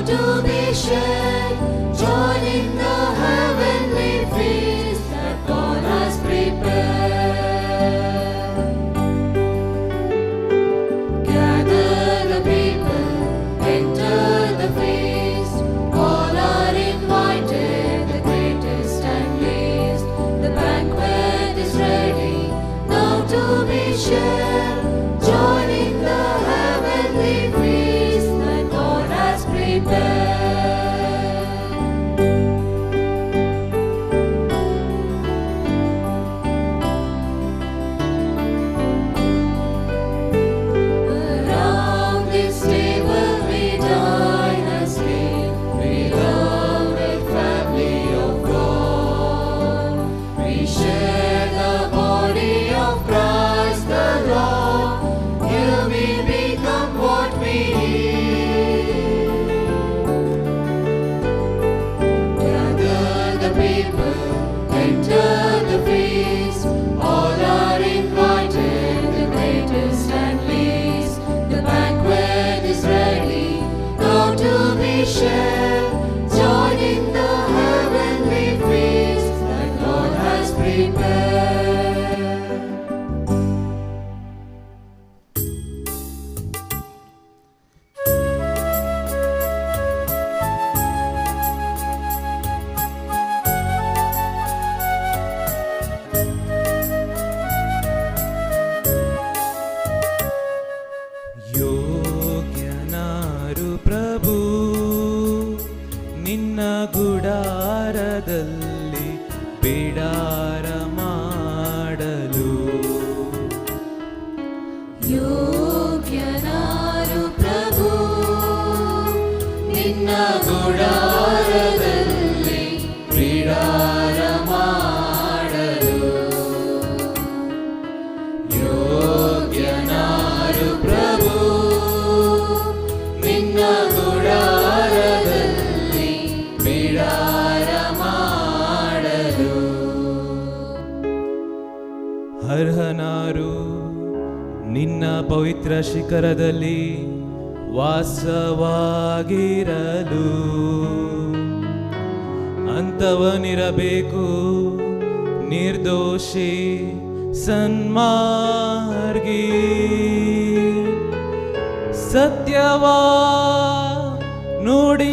to be shared, joining the heavenly feast that God has prepared. Gather the people, enter the feast. All are invited, the greatest and least. The banquet is ready, now to be shared, joining the heavenly feast that God has prepared. Around this table we dine and sleep, beloved family of God. We share the body of Christ the Lord. Here we become what we eat. Gather the people, enter the feast. All are invited, the greatest and least. The banquet is ready, now to be shared, joining the heavenly feast that God has prepared. ಯೋಗ್ಯನಾರು ಪ್ರಭು ನಿನ್ನ ಗುಡಾರದಲ್ಲಿ ಬಿಡಾರ ಮಾಡಲು. ಯೋಗ್ಯನಾರು ಪ್ರಭು ನಿನ್ನ ಗುಡಾರದಲ್ಲಿ ಬಿಡಾರ ಮಾಡಲು. ಯೋಗ್ಯನಾರು ಪ್ರಭು ನಿನ್ನ ಗುಡಾರದಲ್ಲಿ ಬಿಡಾರ ಮಾಡಲು. ಅರ್ಹನಾರು ನಿನ್ನ ಪವಿತ್ರ ಶಿಖರದಲ್ಲಿ ವಾಸವಾಗಿರಲು. ಅಂತವನಿರಬೇಕು ನಿರ್ದೋಷಿ ಸನ್ಮಾರ್ಗಿ, ಸತ್ಯವಾ ನುಡಿಯಬೇಕು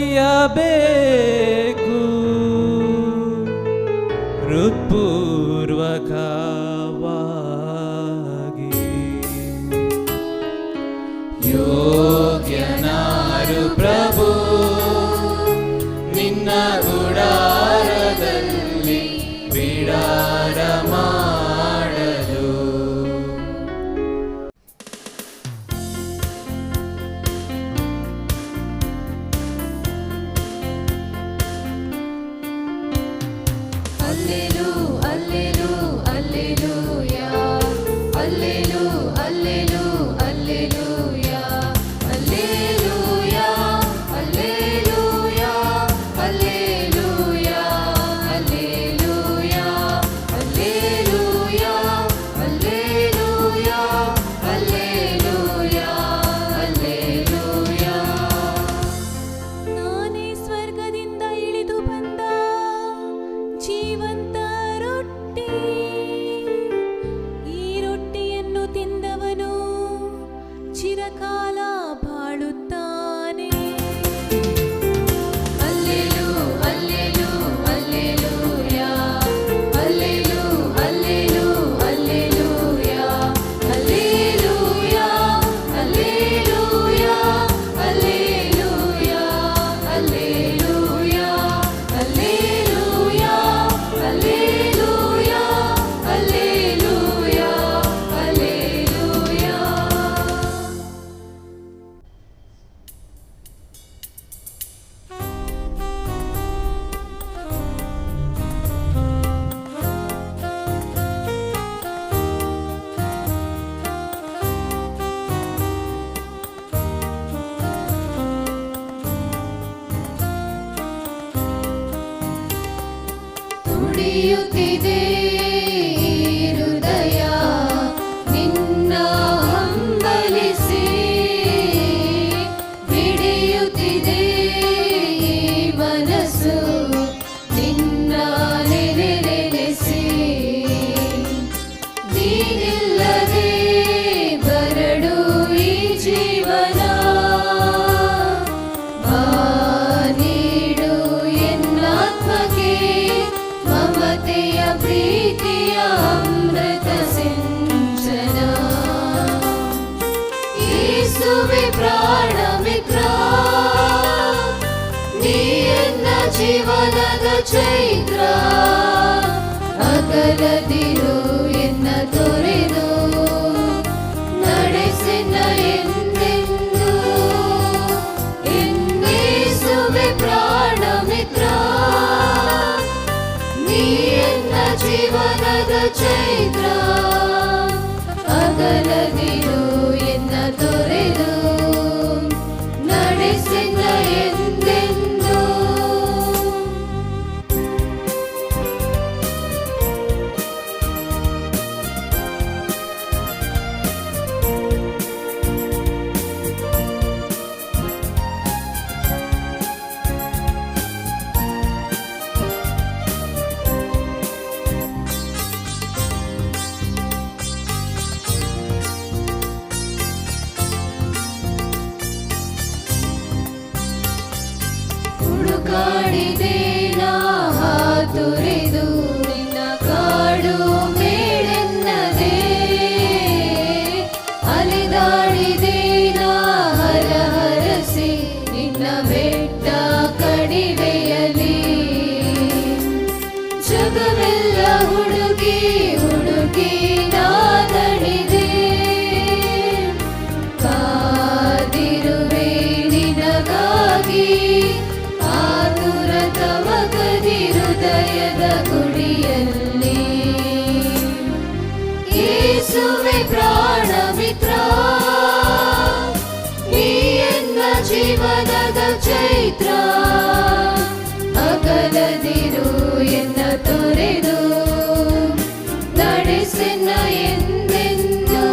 ಹೃತ್ಪೂರ್ವಕವಾಗಿ. ಯೋಗ್ಯನಾರು ಪ್ರಭು ನಿನ್ನ ಗುಡಾರದಲ್ಲಿ ಬಿಡಾರ ಮಾಡಲು. ಅಲ್ಲೇಲು ಅಲ್ಲೇಲು alleluia, ಅಲ್ಲೇಲು ಅಲ್ಲೇಲು alleluia, alleluia alleluia alleluia alleluia alleluia alleluia alleluia alleluia. ನಾನೇ ಸ್ವರ್ಗದಿಂದ ಇಳಿದು ಬಂದ ಜೀವಂತ ರೊಟ್ಟಿ, ಈ ರೊಟ್ಟಿಯನ್ನು ತಿಂದವನು ಚಿರಕಾಲ ಬಾಳುತ್ತಾನೆ. ಅಲ್ಲೇಲು ಅಲ್ಲೇಲು alleluia, ಅಲ್ಲೇಲು ಅಲ್ಲೇಲು alleluia, alleluia alleluia alleluia alleluia alleluia alleluia alleluia alleluia. ತುಡಿಯುತ್ತಿದೆ ಹೃದಯ ನಿನ್ನ ಹಂಬಲಿಸಿ, ಬಿಡಿಯುತ್ತಿದೆ ಚೈತ್ರ ಅಗಲದಿರು ಎನ್ನ ತೊರೆದು ನಡೆಸೆನ್ನ ಎಂದೆಂದು ಎನ್ನೇಸುವೆ ಪ್ರಾಣ ಮಿತ್ರ ನೀ ಎನ್ನ ಜೀವನದ ಚೈತ್ರ ಅಗಲದಿರು ಎನ್ನ ತೊರೆದು ನಡೆಸೆನ್ನ ಎಂದೆಂದು ಹುಡುಕಾಡಿದೆ ನಾ ಹಾತೊರೆದು ನಿನ್ನ ಕಾಡು ಮೇಳೆನ್ನದೆ ಅಲಿದಾಡಿದೆ ನಾ ಹರಹರಸಿ ನಿನ್ನ ಬೆಟ್ಟ ಕಣಿವೆಯಲಿ ಜಗವೆಲ್ಲ ಹುಡುಗಿ ಹುಡುಗಿ ನಾದಣಿದೆ ಕಾದಿರುವೆ ನಿನಗಾಗಿ ಆತುರ ತವಕದಿ ಹೃದಯದ ಗುಡಿಯಲ್ಲಿ ಯೇಸುವೆ ಪ್ರಾಣ ಮಿತ್ರ ನೀ ಎನ್ನ ಜೀವನದ ಚೈತ್ರ ಅಗಲದಿರು ಎನ್ನ ತೊರೆದು ನಡೆಸೆನ್ನ ಎಂದೆಂದು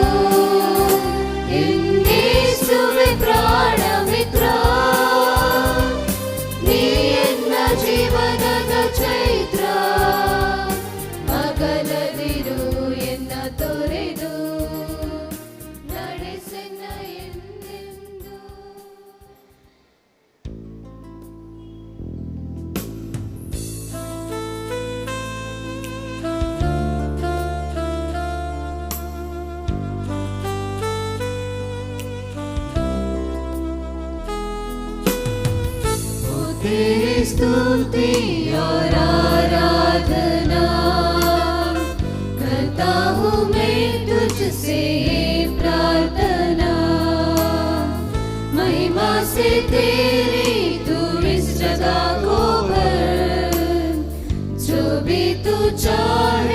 ಎನ್ನೇಸುವೆ ಪ್ರಾಣ ಮಿತ್ರ ನೀ ಎನ್ನ ಜೀವನದ ಚೈತ್ರ ಅಗಲದಿರು ಎನ್ನ ತೊರೆದು ನಡೆಸೆನ್ನ ಎಂದೆಂದು तेरी स्तुति और आराधना करता हूँ मैं तुझसे प्रार्थना महिमा से तेरी तू इस जगह को भर जो भी तू चाहे